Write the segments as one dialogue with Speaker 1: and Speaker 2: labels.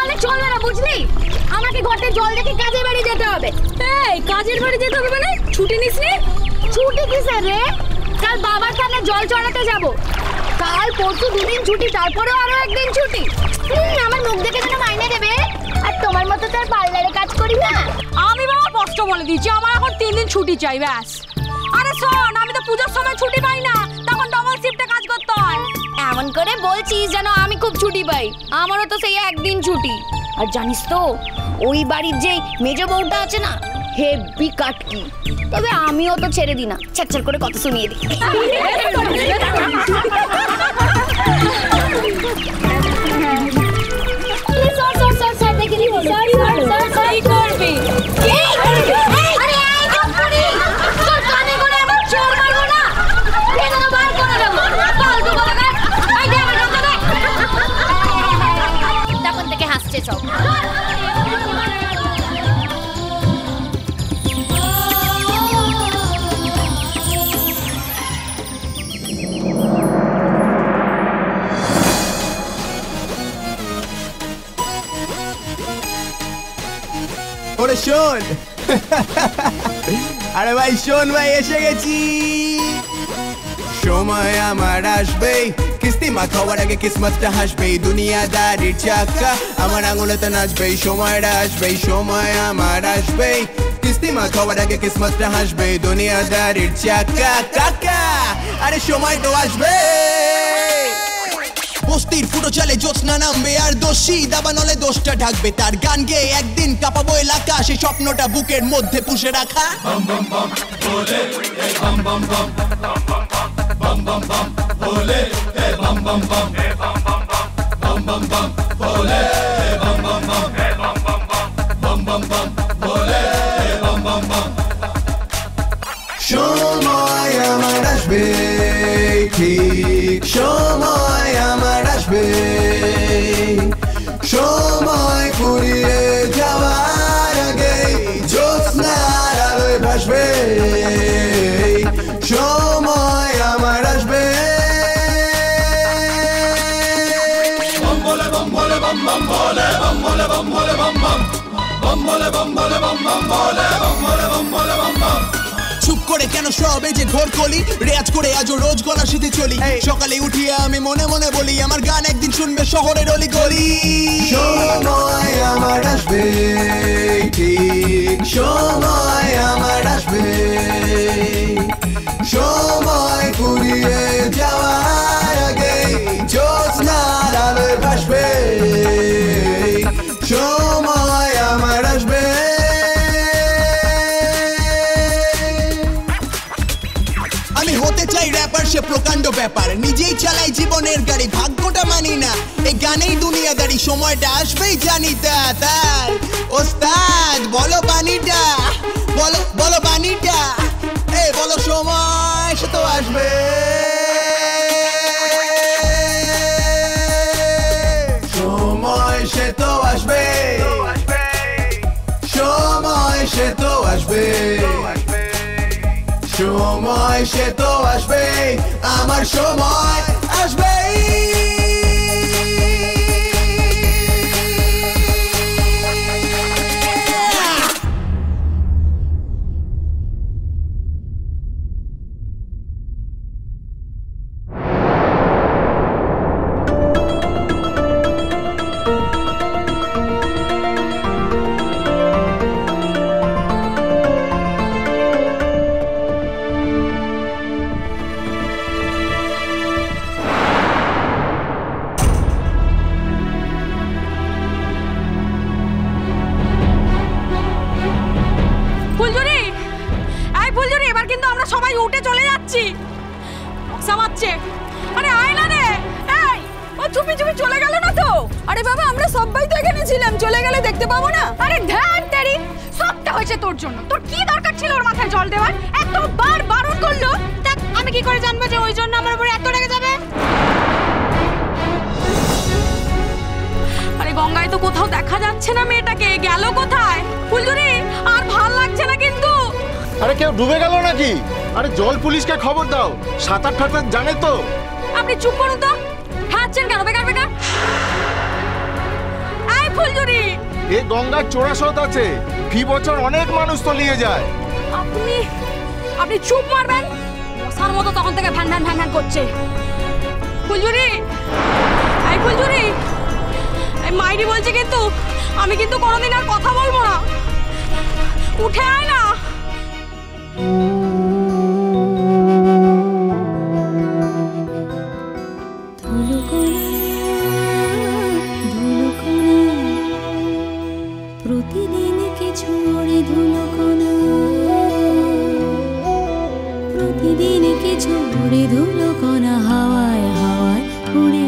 Speaker 1: তাহলে চলবে না, বুঝলি? আমাকে ঘরে জল দেখে কাজের বাড়ি যেতে হবে। এই কাজের বাড়ি যেতে হবে মানে? ছুটি নিস নি? ছুটি কিসের রে? কাল বাবার সামনে জল চড়াতে যাব। কাল পরশু দুদিন ছুটি, তারপরেও আরো একদিন ছুটি। আমার মুখ দেখে যেন মাইনে দেবে। আর তোমার মতো তো আর পার্লারে কাজ করি না।
Speaker 2: আমি বাবা কষ্ট বলে দিচ্ছি, আমার এখন 3 দিন ছুটি চাই ব্যাস। আরে শোন, আমি তো পূজার সময় ছুটি পাই না, তখন ডবল শিফটে কাজ করতে হয়।
Speaker 1: এমন করে বলছিস যেন আমি খুব ছুটি পাই। আমারও তো সেই একদিন ছুটি। আর জানিস তো ওই বাড়ির যে মেজ বউটা আছে না, হেভি কাটকি। তবে আমিও তো ছেড়ে দিই না, ছাড় করে কথা শুনিয়ে দিই। তখন থেকে হাসছে সব।
Speaker 3: ওরে শোন, আরে ভাই শোন ভাই, এসে গেছি। সময় আমার আসবে, কিস্তি মাথা হওয়ার আগে কিসমতটা হাসবে। দুনিয়াদারির চাকা আমার আঙুলেতে নাচবে। সময়টা আসবে, সময় আমার আসবে, কিস্তি মাথা হওয়ার আগে কিসমতটা হাসবে। দুনিয়াদারির চাকা কাকা, আরে সময় তো আসবে। বস্তির ফুটো চলে, জ্যোৎস্না নামবে আর দোষী দাবা নলে দোষটা ঢাকবে। তার গান গেয়ে একদিন কাঁপাবো এলাকা, সেই স্বপ্নটা বুকের মধ্যে পুষে রাখা। সময় আমার আসবে, ঠিক সময় আমার আসবে। সময় ফুরিয়ে যাওয়ার আগে জ্যোৎস্নার আলোয় ভাসবে। সময় আমার আসবে। বম বলে বম বলে বম বম বলে বম বলে বম বলে বম বম বম বলে বম বলে বম বম বলে বম বলে বম বলে বম বম। চুপ করে কেন সবে যে ঘোর কলি, রেয়াজ করে আজও রোজ গলা শিখে চলি। সকালে উঠিয়ে আমি মনে মনে বলি, আমার গান একদিন শুনবে শহরের অলি গলি। সময় আমার আসবে, ঠিক সময় আমার আসবে। সময় ফুরিয়ে যাওয়ার আগে জ্যোৎস্নার আলোয় ভাসবে। সময় আমার আসবে। আমি হতে চাই র্যাপার, সে প্রকাণ্ড ব্যাপার। নিজেই চালাই জীবনের গাড়ি, ভাগ্যটা মানি না, এই গানেই দুনিয়াদারি। সময়টা আসবেই জানি তা। তাই ওস্তাদ বলো বাণীটা, বলো বলো বাণীটা, এই বলো সময় সে তো আসবে। সময় সে তো আসবে, সময় সে তো আসবে। সময় সে তো আসবে, আমার সময় আসবে।
Speaker 2: আরে আয় না রে, এই ও চুপি চুপি চলে গেল না তো? আরে বাবা আমরা সবাই তো এখানে ছিলাম, চলে গেলে দেখতে পাবো না? আরে ধ্যান তেরি, সবটা হয়েছে তোর জন্য। তোর কি দরকার ছিল ওর মাথায় জল দেওয়ার? এতবার বারণ করলো, তা আমি কি করে জানবো যে ওই জন্য আমার উপরে এত রেগে যাবে? আরে গঙ্গায় তো কোথাও দেখা যাচ্ছে না মেয়েটাকে, গেল কোথায়? ফুলঝুরি আর ভাল লাগছে না কিন্তু।
Speaker 4: আরে কেউ ডুবে গেল নাকি? আরে জল পুলিশকে খবর দাও, সাঁতার ঠাতার জানে তো।
Speaker 2: আপনি চুপ করুন তো, হাঁটছেন কেন বেকার বেকার? এই ফুলঝুরি।
Speaker 4: এ গঙ্গার চোরাশত আছে, ফি বছর অনেক মানুষ তলিয়ে যায়।
Speaker 2: আপনি চুপ মারবেন, মশার মতো তখন থেকে ভ্যান ভ্যান ভ্যান ভ্যান করছে। ফুলঝুরি, এই ফুলঝুরি, এই মাইরি বলছে কিন্তু আমি কিন্তু কোনোদিন আর কথা বলবো না। উঠে আয় না।
Speaker 5: প্রতিদিন কিছু ওড়ে ধুলোকণা, প্রতিদিন কিছু ওড়ে ধুলোকণা, হাওয়ায় হাওয়ায় উড়ে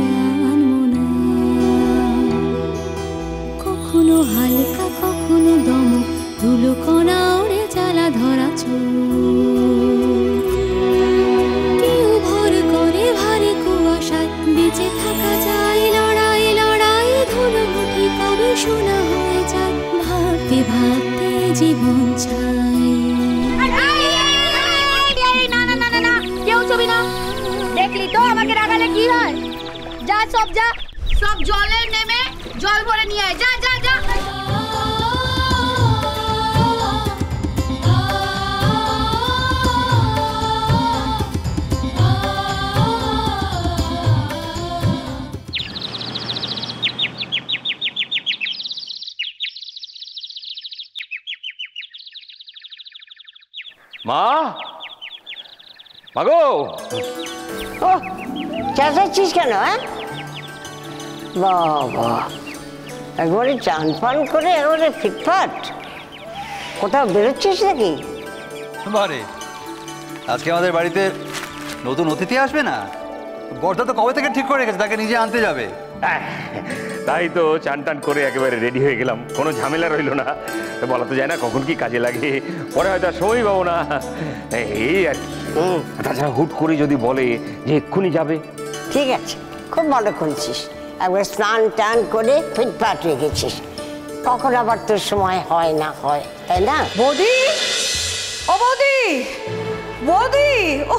Speaker 5: আনমো না। কখনো হালকা কখনো দমক, ধুলোকণা ওড়ে জ্বালা ধরা চোখ। কেউ ভর করে ভারী কুয়াশায়, বেঁচে থাকা যায় লড়াই লড়াই, ধুলো মুঠি কবে শোনা হয়ে যায়, ভাবতে ভাবতে জীবন চাই।
Speaker 1: না কেউ ছবি না, দেখলি তো আমাকে রাগালে কি হয়। যা সব জলে নেমে জল ভরে নিয়ে আয়, যা যা যা।
Speaker 6: মা, মাগো,
Speaker 7: ও চেঁচাচ্ছিস কেন? হ্যাঁ বাবা, একবারে চান পান করে একবারে ফিটফাট, কোথাও বেরোচ্ছিস নাকি?
Speaker 8: বারে, আজকে আমাদের বাড়িতে নতুন অতিথি আসবে না? বর্দা তো কবে থেকে ঠিক করে রেখেছে, তাকে নিজে আনতে যাবে।
Speaker 6: তাই তো চান টান করে একেবারে রেডি হয়ে গেলাম, কোনো ঝামেলা রইল না। বলা তো যায় না কখন কি কাজে লাগে, পরে হয়তো আর সময় পাবো না, এই আর কি। তাছাড়া হুট করে যদি বলে যে এক্ষুনি যাবে।
Speaker 7: ঠিক আছে, খুব ভালো করেছিস, একবার স্নান টান করে ফিটফাট রেখেছিস। কখন আবার তোর সময় হয় না হয়, তাই না?
Speaker 2: বৌদি, ও বৌদি, বৌদি, ও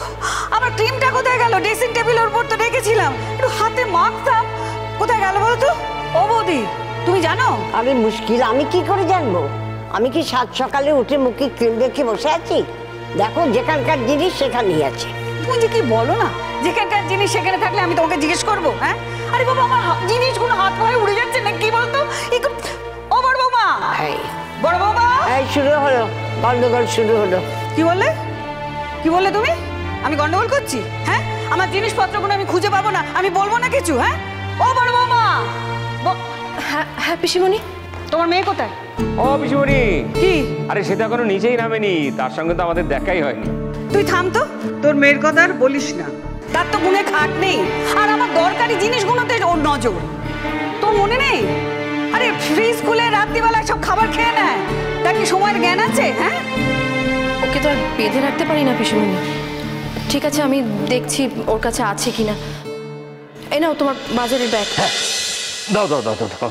Speaker 2: আমার ক্রিমটা কোথায় গেল? ড্রেসিং টেবিলের উপর তো রেখেছিলাম, একটু হাতে মাখতাম, কোথায় গেল বলো তো? ও বৌদি, তুমি জানো?
Speaker 7: আরে মুশকিল, আমি কি করে জানবো? আমি কি সাত সকালে উঠে মুখে ক্রিম দেখে বসে আছি? দেখো, যেখানকার জিনিস সেখানেই আছে।
Speaker 2: তুমি যে কি বলো না, যেখানকার জিনিস সেখানে থাকলে আমি তোমাকে জিজ্ঞেস করবো? হ্যাঁ, আরে বাবা, আমার জিনিসগুলো হাত পায়ে উড়ে যাচ্ছে না, কি বলতো? ও বড় বৌমা, বড় বৌমা,
Speaker 7: এই শুরু হলো, গন্ডগোল শুরু হলো।
Speaker 2: কি বললে? কি বললে তুমি? আমি গন্ডগোল করছি? হ্যাঁ, আমার জিনিসপত্রগুলো আমি খুঁজে পাবো না, আমি বলবো না কিছু? হ্যাঁ, ও বড় বৌমা।
Speaker 5: হ্যাঁ পিসিমণি।
Speaker 2: তোমার মেয়ে কোথায়?
Speaker 6: ও পিসিমণি,
Speaker 2: কি?
Speaker 6: আরে সেটা এখনো নিচেই নামেনি, তার সঙ্গে তো আমাদের দেখাই হয়নি।
Speaker 2: তুই থাম তো, তোর মেয়ের কথা আর বলিস না, তার তো গুণে খাট নেই, আর আমার দরকারি জিনিসগুলোতে ওর নজর। তোর মনে নেই? আরে ফ্রিজ খুলে রাত্রিবেলা সব খাবার খেয়ে নেয়, তার কি সময়ের জ্ঞান আছে? হ্যাঁ,
Speaker 5: ওকে তো আর বেঁধে রাখতে পারি না পিসিমণি। ঠিক আছে, আমি দেখছি ওর কাছে আছে কিনা। এই নাও তোমার বাজারের ব্যাগ।
Speaker 6: দাও দাও দাও দাও দাও।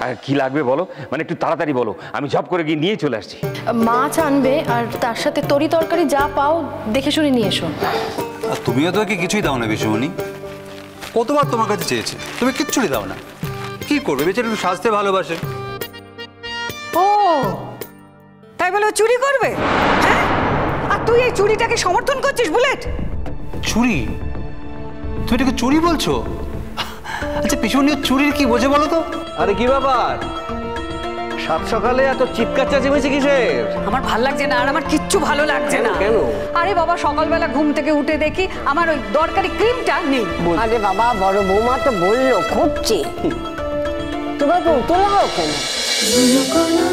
Speaker 6: আর কি লাগবে বলো, মানে একটু তাড়াতাড়ি বলো, আমি ঝপ করে গিয়ে নিয়ে চলে আসছি।
Speaker 5: মাছ আনবে, আর তার সাথে তরি তরকারি যা পাও দেখে শুনে নিয়ে এসো।
Speaker 8: আর তুমিও তো কিছুই দাও না বিশুমণি, কতবার তোমার কাছে চেয়েছে, তুমি কিচ্ছুই দাও না। কি করবে, বেচারা একটু সাজতে ভালোবাসে।
Speaker 2: ও তাই বলে ও চুরি করবে? হ্যাঁ, আর তুই এই চুরিটাকে সমর্থন করছিস? বুলেট,
Speaker 8: চুরি? তুমি এটাকে চুরি বলছো? আচ্ছা পিছনে চুরির কি বোঝে বলো তো?
Speaker 9: আরে কি ব্যাপার, সাত সকালে এত চিৎকার চেঁচিয়েছে কিসের?
Speaker 2: আমার ভাল লাগছে না, আর আমার কিচ্ছু ভালো লাগছে না।
Speaker 9: কেন?
Speaker 2: আরে বাবা, সকালবেলা ঘুম থেকে উঠে দেখি আমার ওই দরকারি ক্রিমটা নেই।
Speaker 7: আরে বাবা, বড় বৌমা তো বললো খুঁজছে, তোমাকে উতলাও কেন?
Speaker 5: ধুলোকণা